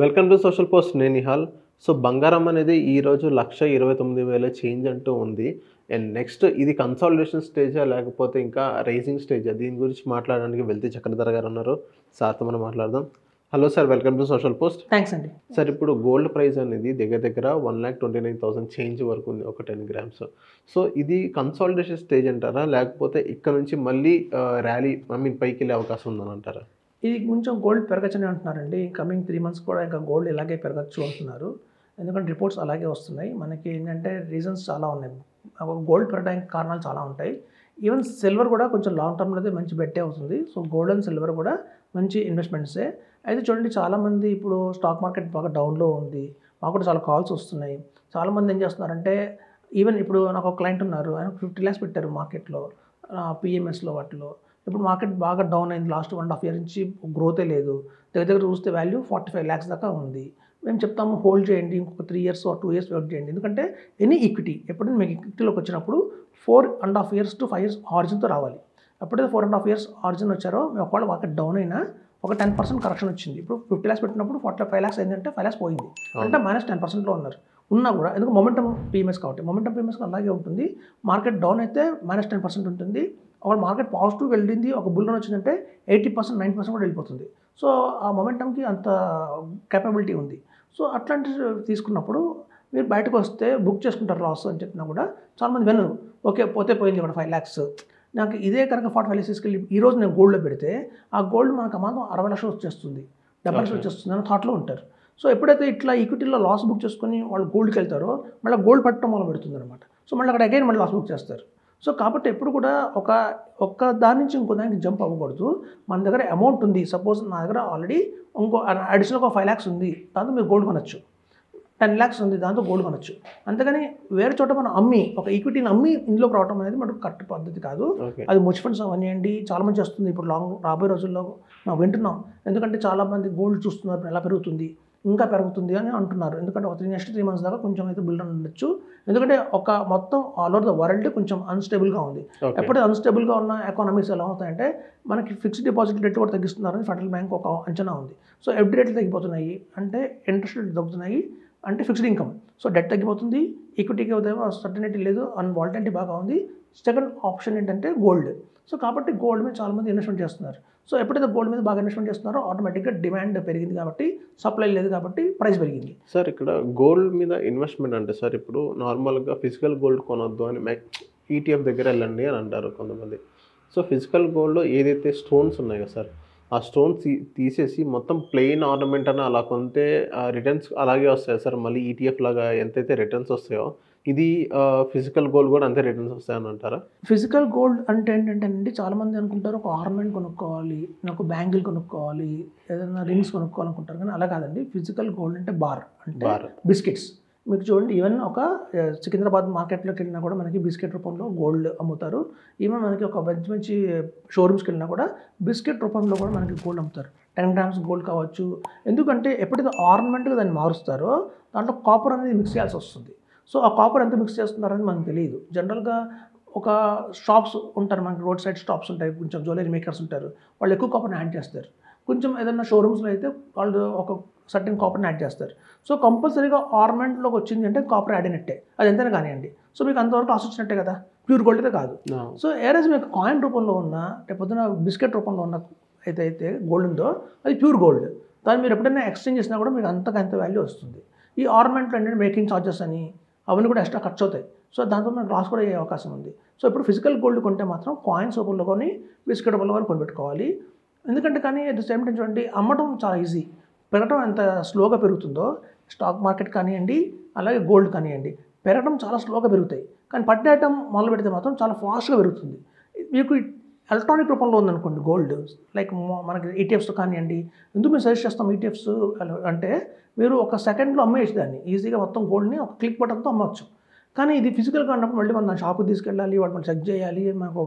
Welcome to social post. నేను Nihal. So బంగారం అనేది ఈరోజు 1,29,000 చేంజ్ అంటూ ఉంది. అండ్ నెక్స్ట్ ఇది కన్సాలిడేషన్ స్టేజా లేకపోతే ఇంకా రైజింగ్ స్టేజా? దీని గురించి మాట్లాడడానికి వెళ్తే చక్రధర గారు ఉన్నారు. సార్తో మనం మాట్లాడదాం. Hello sir, welcome to social post. Thanks అండి. సార్, ఇప్పుడు గోల్డ్ ప్రైస్ అనేది దగ్గర 1,29,000 చేంజ్ వరకు ఉంది, ఒక 10 గ్రామ్స్. సో ఇది కన్సాలిడేషన్ స్టేజ్ అంటారా, లేకపోతే ఇక్కడ నుంచి మళ్ళీ ర్యాలీ పైకి వెళ్ళే అవకాశం ఉందని అంటారా? ఇది కొంచెం గోల్డ్ పెరగచ్చని అంటున్నారండి. కమింగ్ 3 months కూడా ఇంకా గోల్డ్ ఇలాగే పెరగచ్చు అంటున్నారు. ఎందుకంటే రిపోర్ట్స్ అలాగే వస్తున్నాయి. మనకి ఏంటంటే రీజన్స్ చాలా ఉన్నాయి. గోల్డ్ పెరగడానికి కారణాలు చాలా ఉంటాయి. ఈవెన్ సిల్వర్ కూడా కొంచెం లాంగ్ టర్మ్లో అయితే మంచి బెట్టే అవుతుంది. సో గోల్డ్ అండ్ సిల్వర్ కూడా మంచి ఇన్వెస్ట్మెంట్సే. అయితే చూడండి, చాలామంది ఇప్పుడు స్టాక్ మార్కెట్ బాగా డౌన్లో ఉంది. మాకు కూడా చాలా కాల్స్ వస్తున్నాయి. చాలామంది ఏం చేస్తున్నారంటే, ఈవెన్ ఇప్పుడు నాకు ఒక క్లయింట్ ఉన్నారు, ఆయన 50 lakhs పెట్టారు మార్కెట్లో, పిఎంఎస్లో వాటిలో. ఇప్పుడు మార్కెట్ బాగా డౌన్ అయింది. లాస్ట్ 1.5 years నుంచి గ్రోతే లేదు. దగ్గర చూస్తే వాల్యూ 45 lakhs దాకా ఉంది. మేము చెప్తాము హోల్డ్ చేయండి, ఇంకొక 3 years or 2 years వెయిట్ చేయండి. ఎందుకంటే ఎనీ ఈక్విటీ ఎప్పుడైనా మీకు ఈక్విటీలోకి వచ్చినప్పుడు 4.5 years to 5 years ఆరిజిన్తో రావాలి. ఎప్పుడైతే 4.5 years ఆరిజిన్ వచ్చారో, మేము ఒకవేళ మార్కెట్ డౌన్ అయినా ఒక 10% కరెక్షన్ వచ్చింది. ఇప్పుడు 50 lakhs పెట్టినప్పుడు 45 lakhs అయిందంటే 5 lakhs పోయింది, అంటే -10%లో ఉన్నారు. ఉన్నా కూడా ఎందుకు మొమెంటం పీఎంఎస్ కాబట్టి, మొమెంటం పీఎంఎస్ అలాగే ఉంటుంది. మార్కెట్ డౌన్ అయితే -10% ఉంటుంది. ఒక మార్కెట్ పాజిటివ్ వెళ్ళింది, ఒక బుల్ రన్ వచ్చిందంటే 80%, 90% కూడా వెళ్ళిపోతుంది. సో ఆ మొమెంటంకి అంత కేపబిలిటీ ఉంది. సో అట్లాంటివి తీసుకున్నప్పుడు మీరు బయటకు వస్తే బుక్ చేసుకుంటారు లాస్ అని చెప్పినా కూడా చాలామంది వినరు. ఓకే, పోతే పోయింది ఇక్కడ 5 lakhs. నాకు ఇదే కనుక 45 lakhs తీసుకెళ్ళి ఈరోజు నేను గోల్డ్లో పెడితే ఆ గోల్డ్ మనకు అమాంతం 60 లక్షలు వచ్చేస్తుంది, 70 లక్షలు వచ్చేస్తుంది అన్న థాట్లో ఉంటారు. సో ఎప్పుడైతే ఇట్లా ఈక్విటీలో లాస్ బుక్ చేసుకొని వాళ్ళు గోల్డ్కి వెళ్తారో, మళ్ళీ గోల్డ్ పట్టడం మొదలు పెడుతుంది అనమాట. సో మళ్ళీ అక్కడ అగైన్ మళ్ళీ లాస్ బుక్ చేస్తారు. సో కాబట్టి ఎప్పుడు కూడా ఒక దాని నుంచి ఇంకో దానికి జంప్ అవ్వకూడదు. మన దగ్గర అమౌంట్ ఉంది, సపోజ్ నా దగ్గర ఆల్రెడీ ఇంకో అడిషనల్గా 5 lakhs ఉంది, దాంతో మీరు గోల్డ్ కొనొచ్చు. 10 lakhs ఉంది, దాంతో గోల్డ్ కొనొచ్చు. అంతేగాని వేరే చోట మనం ఒక ఈక్విటీని అమ్మి ఇందులోకి రావడం అనేది మనకు కరెక్ట్ పద్ధతి కాదు. అది మ్యూచువల్ ఫండ్స్ అవన్నీ చాలామంది చేస్తుంది. ఇప్పుడు రాబోయే రోజుల్లో మనం వింటున్నాం. ఎందుకంటే చాలామంది గోల్డ్ చూస్తున్నారు ఎలా పెరుగుతుంది, ఇంకా పెరుగుతుంది అని అంటున్నారు. ఎందుకంటే నెక్స్ట్ 3 months దాకా కొంచెం అయితే బిల్డ్ ఉండొచ్చు. ఎందుకంటే మొత్తం ఆల్ ఓవర్ ద వరల్డ్ కొంచెం అన్స్టేబుల్గా ఉంది. ఎప్పుడైతే అన్స్టేబుల్గా ఉన్న ఎకానమీస్ ఎలా అవుతాయంటే, మనకి ఫిక్స్డ్ డిపాజిట్ రేట్ కూడా తగ్గిస్తున్నారని ఫెడరల్ బ్యాంక్ ఒక అంచనా ఉంది. సో ఎఫ్డి రేట్లు తగ్గిపోతున్నాయి అంటే ఇంట్రెస్ట్ రేట్లు తగ్గుతున్నాయి, అంటే ఫిక్స్డ్ ఇన్కమ్. సో డెట్ తగ్గిపోతుంది, ఈక్విటీకి ఉదయం సర్టనిటీ లేదు, అండ్ వాలటిలిటీ బాగా ఉంది. సెకండ్ ఆప్షన్ ఏంటంటే గోల్డ్. సో కాబట్టి గోల్డ్ మీద చాలామంది ఇన్వెస్ట్మెంట్ చేస్తున్నారు. సో ఎప్పుడైతే గోల్డ్ మీద బాగా ఇన్వెస్ట్మెంట్ చేస్తున్నారో ఆటోమేటిక్గా డిమాండ్ పెరిగింది కాబట్టి, సప్లై లేదు కాబట్టి ప్రైస్ పెరిగింది. సార్, ఇక్కడ గోల్డ్ మీద ఇన్వెస్ట్మెంట్ అంటే సార్, ఇప్పుడు నార్మల్గా ఫిజికల్ గోల్డ్ కొనొద్దు అని ఈటీఎఫ్ దగ్గర వెళ్ళండి అని అంటారు కొంతమంది. సో ఫిజికల్ గోల్డ్లో ఏదైతే స్టోన్స్ ఉన్నాయో సార్, ఆ స్టోన్స్ తీసేసి మొత్తం ప్లెయిన్ ఆర్నమెంట్ అని అలా కొంటే రిటర్న్స్ అలాగే వస్తాయి సార్. మళ్ళీ ఈటీఎఫ్ లాగా ఎంతైతే రిటర్న్స్ వస్తాయో, ఇది ఫిజికల్ గోల్డ్ కూడా అంతే రిటర్న్స్ వస్తాయని అంటారా? ఫిజికల్ గోల్డ్ అంటే ఏంటంటే అండి, చాలామంది అనుకుంటారు ఒక ఆర్నమెంట్ కొనుక్కోవాలి, నాకు బ్యాంగిల్ కొనుక్కోవాలి, ఏదైనా రింగ్స్ కొనుక్కోవాలనుకుంటారు. కానీ అలా కాదండి. ఫిజికల్ గోల్డ్ అంటే బార్, అంటే బిస్కెట్స్. మీకు చూడండి, ఈవెన్ ఒక సికింద్రాబాద్ మార్కెట్లోకి వెళ్ళినా కూడా మనకి బిస్కెట్ రూపంలో గోల్డ్ అమ్ముతారు. ఈవెన్ మనకి ఒక మంచి మంచి షోరూమ్స్కి వెళ్ళినా కూడా బిస్కెట్ రూపంలో కూడా మనకి గోల్డ్ అమ్ముతారు. 10 grams గోల్డ్ కావచ్చు. ఎందుకంటే ఎప్పుడైతే ఆర్నమెంట్గా దాన్ని మారుస్తారో దాంట్లో కాపర్ అనేది మిక్స్ చేయాల్సి వస్తుంది. సో ఆ కాపర్ ఎంత మిక్స్ చేస్తున్నారని మనకు తెలియదు. జనరల్గా ఒక షాప్స్ ఉంటారు, మనకి రోడ్ సైడ్ షాప్స్ ఉంటాయి, కొంచెం జ్యువెలరీ మేకర్స్ ఉంటారు, వాళ్ళు ఎక్కువ కాపర్ని యాడ్ చేస్తారు. కొంచెం ఏదైనా షోరూమ్స్లో అయితే వాళ్ళు ఒక సర్టెన్ కాపర్ని యాడ్ చేస్తారు. సో కంపల్సరీగా ఆర్నమెంట్లోకి వచ్చింది అంటే కాపర్ యాడ్ అయినట్టే, అది ఎంతైనా కానివ్వండి. సో మీకు అంతవరకు లాస్ వచ్చినట్టే కదా, ప్యూర్ గోల్డ్ అయితే కాదు. సో ఏరైజ్ మీకు కాయిన్ రూపంలో ఉన్న, పొద్దున బిస్కెట్ రూపంలో ఉన్న అయితే గోల్డ్ ఉందో అది ప్యూర్ గోల్డ్. దాన్ని మీరు ఎప్పుడైనా ఎక్స్చేంజ్ చేసినా కూడా మీకు అంత వాల్యూ వస్తుంది. ఈ ఆర్నమెంట్లో ఏంటంటే మేకింగ్ ఛార్జెస్ అని అవన్నీ కూడా ఎక్స్ట్రా ఖర్చు అవుతాయి. సో దాంతో మనకు లాస్ కూడా అయ్యే అవకాశం ఉంది. సో ఇప్పుడు ఫిజికల్ గోల్డ్ కొంటే మాత్రం కాయిన్స్ రూపంలో కొని, బిస్కెట్ రూపంలో కానీ కొనిపెట్టుకోవాలి. ఎందుకంటే కానీ అట్ ద సేమ్ టైం చూడండి, అమ్మటం చాలా ఈజీ, పెరగడం ఎంత స్లోగా పెరుగుతుందో స్టాక్ మార్కెట్ కానివ్వండి, అలాగే గోల్డ్ కానివ్వండి, పెరగడం చాలా స్లోగా పెరుగుతాయి. కానీ పట్టేయటం మొదలు పెడితే మాత్రం చాలా ఫాస్ట్గా పెరుగుతుంది. మీకు ఎలక్ట్రానిక్ రూపంలో ఉందనుకోండి గోల్డ్, లైక్ మనకి ఈటీఎఫ్స్ కానివ్వండి. ఎందుకు మేము సజెస్ట్ చేస్తాం ఈటీఎఫ్స్ అంటే, మీరు ఒక సెకండ్లో అమ్మేయచ్చు దాన్ని ఈజీగా, మొత్తం గోల్డ్ని ఒక క్లిక్ బటన్తో అమ్మవచ్చు. కానీ ఇది ఫిజికల్గా ఉన్నప్పుడు మళ్ళీ మనం షాప్కి తీసుకెళ్ళాలి, వాటి మనం చెక్ చేయాలి, మనకు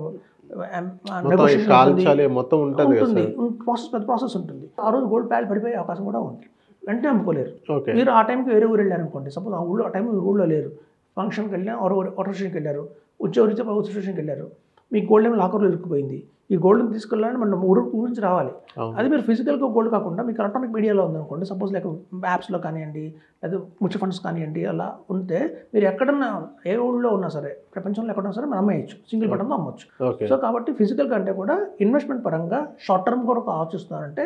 పెద్ద ప్రాసెస్ ఉంటుంది. ఆ రోజు గోల్డ్ ప్యాడ్ పడిపోయే అవకాశం కూడా ఉంది, వెంటనే అమ్ముకోలేరు. మీరు ఆ టైంకి వేరే ఊరు వెళ్ళారనుకోండి, సపోజ్ ఆ టైం ఊళ్ళో లేరు, ఫంక్షన్కి వెళ్ళినా ఆటో స్టేషన్కి వెళ్ళారు, ఉద్యోగ స్టేషన్కి వెళ్ళారు, మీ గోల్డ్ ఏమో లాకర్లో ఇరుక్కుపోయింది, ఈ గోల్డ్ని తీసుకెళ్ళాలని మనం ఊరు నుంచి రావాలి. అవును. అది మీరు ఫిజికల్గా గోల్డ్ కాకుండా మీకు ఎలక్ట్రానిక్ మీడియాలో ఉందనుకోండి, సపోజ్ లైక్ యాప్స్లో కానివ్వండి, లేదా మ్యూచువల్ ఫండ్స్ కానివ్వండి, అలా ఉంటే మీరు ఎక్కడన్నా ఏ ఊళ్ళో ఉన్నా సరే, ప్రపంచంలో ఎక్కడన్నా సరే మనం అమ్మేయచ్చు, సింగిల్ బటన్తో అమ్మొచ్చు. ఓకే. సో కాబట్టి ఫిజికల్ కంటే కూడా ఇన్వెస్ట్మెంట్ పరంగా షార్ట్ టర్మ్ కూడా ఆలోచిస్తున్నారంటే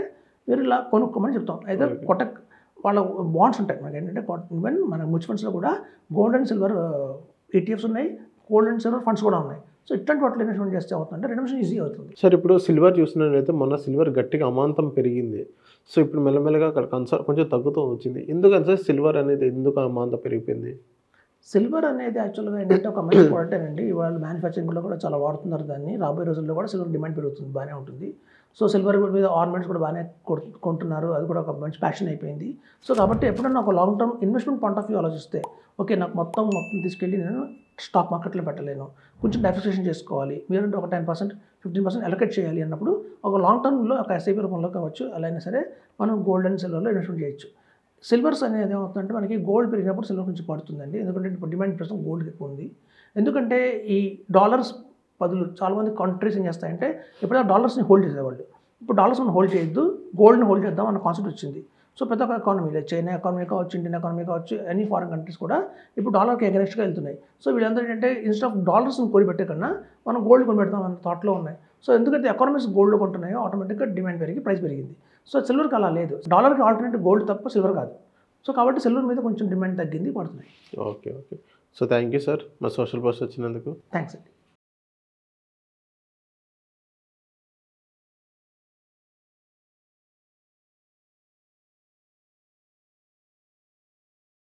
మీరు ఇలా కొనుక్కోమని చెప్తాం. అయితే కొటక్ వాళ్ళ బాండ్స్ ఉంటాయి మనకి ఏంటంటే, ఈవెన్ మన మ్యూచువల్ ఫండ్స్లో కూడా గోల్డ్ అండ్ సిల్వర్ ETFs ఉన్నాయి, గోల్డ్ అండ్ సిల్వర్ ఫండ్స్ కూడా ఉన్నాయి. సో ఇట్లాంటి వాటిలో ఇన్వెస్ట్మెంట్ చేస్తే అవుతుందంటే రిడమ్షన్ ఈజీ అవుతుంది. సార్ ఇప్పుడు సిల్వర్ చూసినట్లయితే మొన్న సిల్వర్ గట్టిగా అమాంతం పెరిగింది. సో ఇప్పుడు మెల్లమెల్లగా అక్కడ కొంచెం తగ్గుతూ వచ్చింది. ఎందుకని సార్ సిల్వర్ అనేది ఎందుకు అమాంతం పెరిగిపోయింది? సిల్వర్ అనేది యాక్చువల్గా ఏంటంటే ఒక మంచి ప్రోడక్ట్ అండి. ఇవాళ మ్యానుఫ్యాక్చరింగ్లో కూడా చాలా వాడుతున్నారు దాన్ని. రాబోయే రోజుల్లో కూడా సిల్వర్ డిమాండ్ పెరుగుతుంది, బాగానే ఉంటుంది. సో సిల్వర్ మీద ఆర్నమెంట్స్ కూడా బాగానే కొంటున్నారు, అది కూడా ఒక మంచి ప్యాషన్ అయిపోయింది. సో కాబట్టి ఎప్పుడన్నా ఒక long term investment point of view ఆలోచిస్తే, ఓకే నాకు మొత్తం తీసుకెళ్ళి నేను స్టాక్ మార్కెట్లో పెట్టలేను, కొంచెం డైవర్సిఫికేషన్ చేసుకోవాలి, మీరంటే ఒక 10% 15% అలొకేట్ చేయాలి అన్నప్పుడు ఒక లాంగ్ టర్మ్లో ఒక SIP రూపంలో కావచ్చు, అలా అయినా సరే మనం గోల్డ్ అండ్ సిల్వర్లో ఇన్వెస్ట్మెంట్ చేయొచ్చు. సిల్వర్స్ అనేది ఏమవుతుందంటే మనకి గోల్డ్ పెరిగినప్పుడు సిల్వర్ నుంచి పడుతుందండి. ఎందుకంటే ఇప్పుడు డిమాండ్ ప్రస్తుతం గోల్డ్కి ఎక్కువ ఉంది. ఎందుకంటే ఈ డాలర్స్ బదులు చాలామంది కంట్రీస్ ఏం చేస్తాయంటే, ఎప్పుడైనా డాలర్స్ని హోల్డ్ చేసేవాళ్ళు, ఇప్పుడు డాలర్స్ని హోల్డ్ చేయొద్దు, గోల్డ్ని హోల్డ్ చేద్దాం అన్న కాన్సెప్ట్ వచ్చింది. సో ప్రతి ఒక్క ఎకానమీ, చైనా ఎకానమీ కావచ్చు, ఇండియన్ ఎకానమీ కావచ్చు, ఎనీ ఫారెన్ కంట్రీస్ కూడా ఇప్పుడు డాలర్కి ఎగరెస్ట్గా వెళ్తున్నాయి. సో వీళ్ళందరూ ఏంటంటే ఇన్స్టెడ్ ఆఫ్ డాలర్స్ని కొనిపెట్టే కన్నా మనం గోల్డ్ కొనిపెడతాం అన్న థాట్లో ఉన్నాయి. సో ఎందుకంటే ఎకానమీస్ గోల్డ్లో కొంటున్నాయో ఆటోమేటిక్గా డిమాండ్ పెరిగి ప్రైస్ పెరిగింది. సో సిల్వర్కి అలా లేదు, డాలర్కి ఆల్టర్నేటివ్ గోల్డ్ తప్ప సిల్వర్ కాదు. సో కాబట్టి సిల్వర్ మీద కొంచెం డిమాండ్ తగ్గింది, పడుతున్నాయి. Okay. So thank you sir మా సోషల్ పోస్ట్ వచ్చినందుకు. థ్యాంక్స్ అండి.